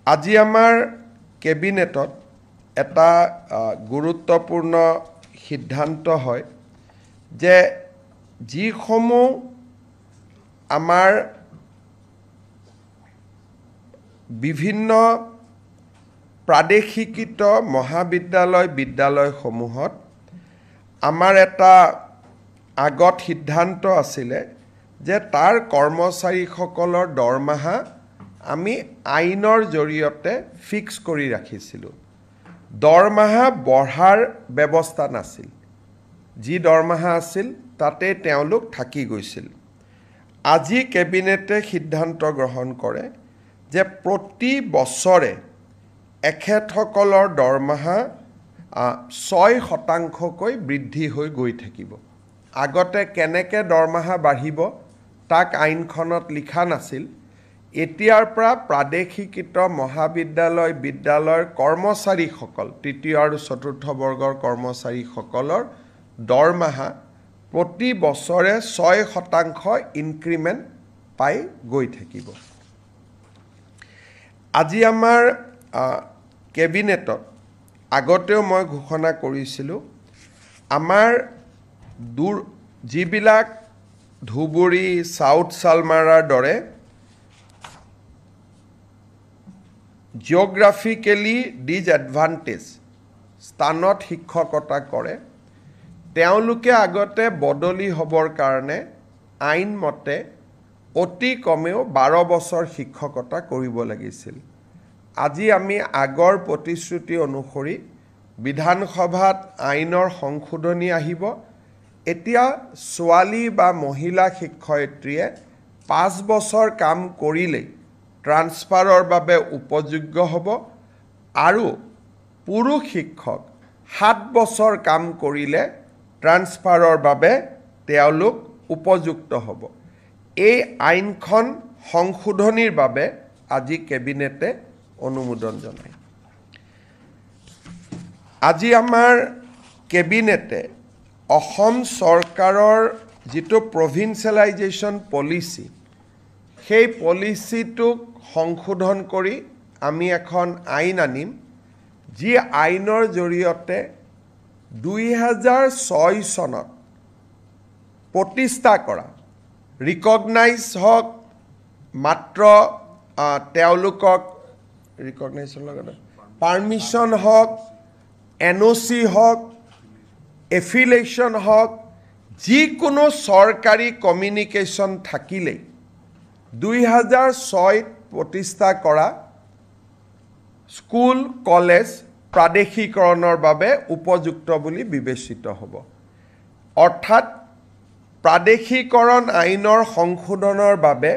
আজি আমাৰ কেবিনেটত এটা গুৰুত্বপূৰ্ণ সিদ্ধান্ত হয় যে যিসমূহ আমাৰ বিভিন্ন প্ৰাদেশিকৃত বিদ্যালয়সমূহত আমাৰ এটা আগত সিদ্ধান্ত আছিলে যে তাৰ কৰ্মচাৰীসকলৰ দৰমহা আমি আইনৰ জৰিয়তে ফিক্স কৰি ৰাখিছিলোঁ। দৰমহা বঢ়াৰ ব্যৱস্থা নাছিল। যি দৰমহা আছিল তাতে তেওঁলোক থাকি গৈছিল। আজি কেবিনেটে সিদ্ধান্ত গ্ৰহণ কৰে যে প্ৰতি বছৰে এখেতসকলৰ দৰমহা 6% বৃদ্ধি হৈ গৈ থাকিব। আগতে কেনেকৈ দৰমহা বাঢ়িব তাক আইনখনত লিখা নাছিল। এতিয়াৰ পৰা প্ৰাদেশিকৃত বিদ্যালয়ৰ কৰ্মচাৰীসকল, তৃতীয় আৰু চতুৰ্থ বৰ্গৰ কৰ্মচাৰীসকলৰ দৰমহা প্ৰতি বছৰে 6% ইনক্ৰিমেণ্ট পাই গৈ থাকিব। আজি আমাৰ কেবিনেটত আগতেও মই ঘোষণা কৰিছিলোঁ, আমাৰ যিবিলাক ধুবুৰী, চাউথ চালমাৰাৰ দৰে জিঅ'গ্ৰাফিকেলি ডিজএডভান্টেজ স্থানত শিক্ষকতা কৰে, তেওঁলোকে আগতে বদলি হ'বৰ কাৰণে আইনমতে অতি কমেও 12 বছৰ শিক্ষকতা কৰিব লাগিছিল। আজি আমি আগৰ প্ৰতিশ্ৰুতি অনুসৰি বিধানসভাত আইনৰ সংশোধনী আহিব। এতিয়া ছোৱালী বা মহিলা শিক্ষয়িত্ৰীয়ে 5 বছৰ কাম কৰিলেই ট্ৰান্সফাৰৰ বাবে উপযোগ্য হ'ব আৰু পুৰুষ শিক্ষক 7 বছৰ কাম কৰিলে ট্ৰান্সফাৰৰ বাবে তেওঁলোক উপযুক্ত হ'ব। এই আইনখন সংশোধনীৰ বাবে আজি কেবিনেটে অনুমোদন জনায়। আজি আমাৰ কেবিনেটে অসম চৰকাৰৰ যিটো প্ৰভিন্সিয়েলাইজেশ্যন পলিচি, সেই পলিচিটোক সংশোধন কৰি আমি এখন আইন আনিম, যি আইনৰ জৰিয়তে 2006 চনত প্ৰতিষ্ঠা কৰা ৰিকগনাইজ হওক, মাত্ৰ তেওঁলোকক ৰিকগনাইজৰ লগতে পাৰ্মিশ্যন হওক, NOC হওক, এফিলেশ্যন হওক, যিকোনো চৰকাৰী কমিউনিকেশ্যন থাকিলেই 2006 প্ৰতিষ্ঠা কৰা স্কুল, কলেজ প্ৰাদেশিকৰণৰ বাবে উপযুক্ত বুলি বিবেচিত হ'ব। অৰ্থাৎ প্ৰাদেশিকৰণ আইনৰ সংশোধনৰ বাবে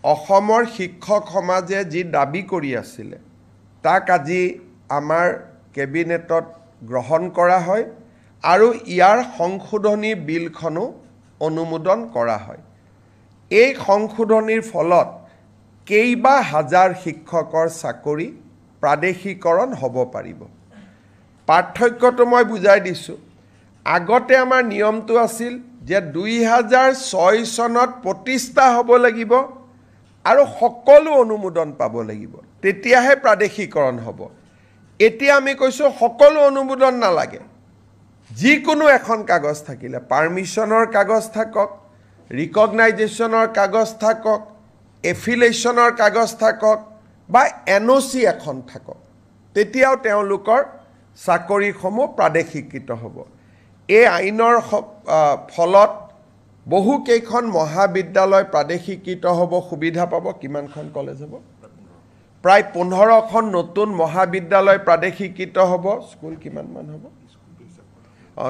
অসমৰ শিক্ষক সমাজে যি দাবী কৰি আছিলে তাক আজি আমাৰ কেবিনেটত গ্ৰহণ কৰা হয় আৰু ইয়াৰ সংশোধনী বিলখনো অনুমোদন কৰা হয়। এই সংশোধনীৰ ফলত কেইবা হাজাৰ শিক্ষকৰ চাকৰি প্ৰাদেশিকৰণ হ'ব পাৰিব। পাৰ্থক্যটো মই বুজাই দিছোঁ। আগতে আমাৰ নিয়মটো আছিল যে 2006 চনত প্ৰতিষ্ঠা হ'ব লাগিব আৰু সকলো অনুমোদন পাব লাগিব, তেতিয়াহে প্ৰাদেশিকৰণ হ'ব। এতিয়া আমি কৈছোঁ সকলো অনুমোদন নালাগে, যিকোনো এখন কাগজ থাকিলে, পাৰ্মিশ্যনৰ কাগজ থাকক, ৰিকগনাইজেশ্যনৰ কাগজ থাকক, এফিলেশ্যনৰ কাগজ থাকক বা NOC এখন থাকক, তেতিয়াও তেওঁলোকৰ চাকৰিসমূহ প্ৰাদেশিকৃত হ'ব। এই আইনৰ ফলত বহুকেইখন মহাবিদ্যালয় প্ৰাদেশিকৃত হ'ব, সুবিধা পাব। কিমানখন কলেজ হ'ব? প্ৰায় 15খন নতুন মহাবিদ্যালয় প্ৰাদেশিকৃত হ'ব। স্কুল কিমানমান হ'ব?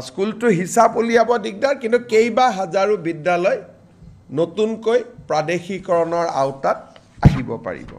স্কুলটো হিচাপ উলিয়াব দিগদাৰ, কিন্তু কেইবা হাজাৰো বিদ্যালয় নতুনকৈ প্ৰাদেশিকৰণৰ আওতাত আহিব পাৰিব।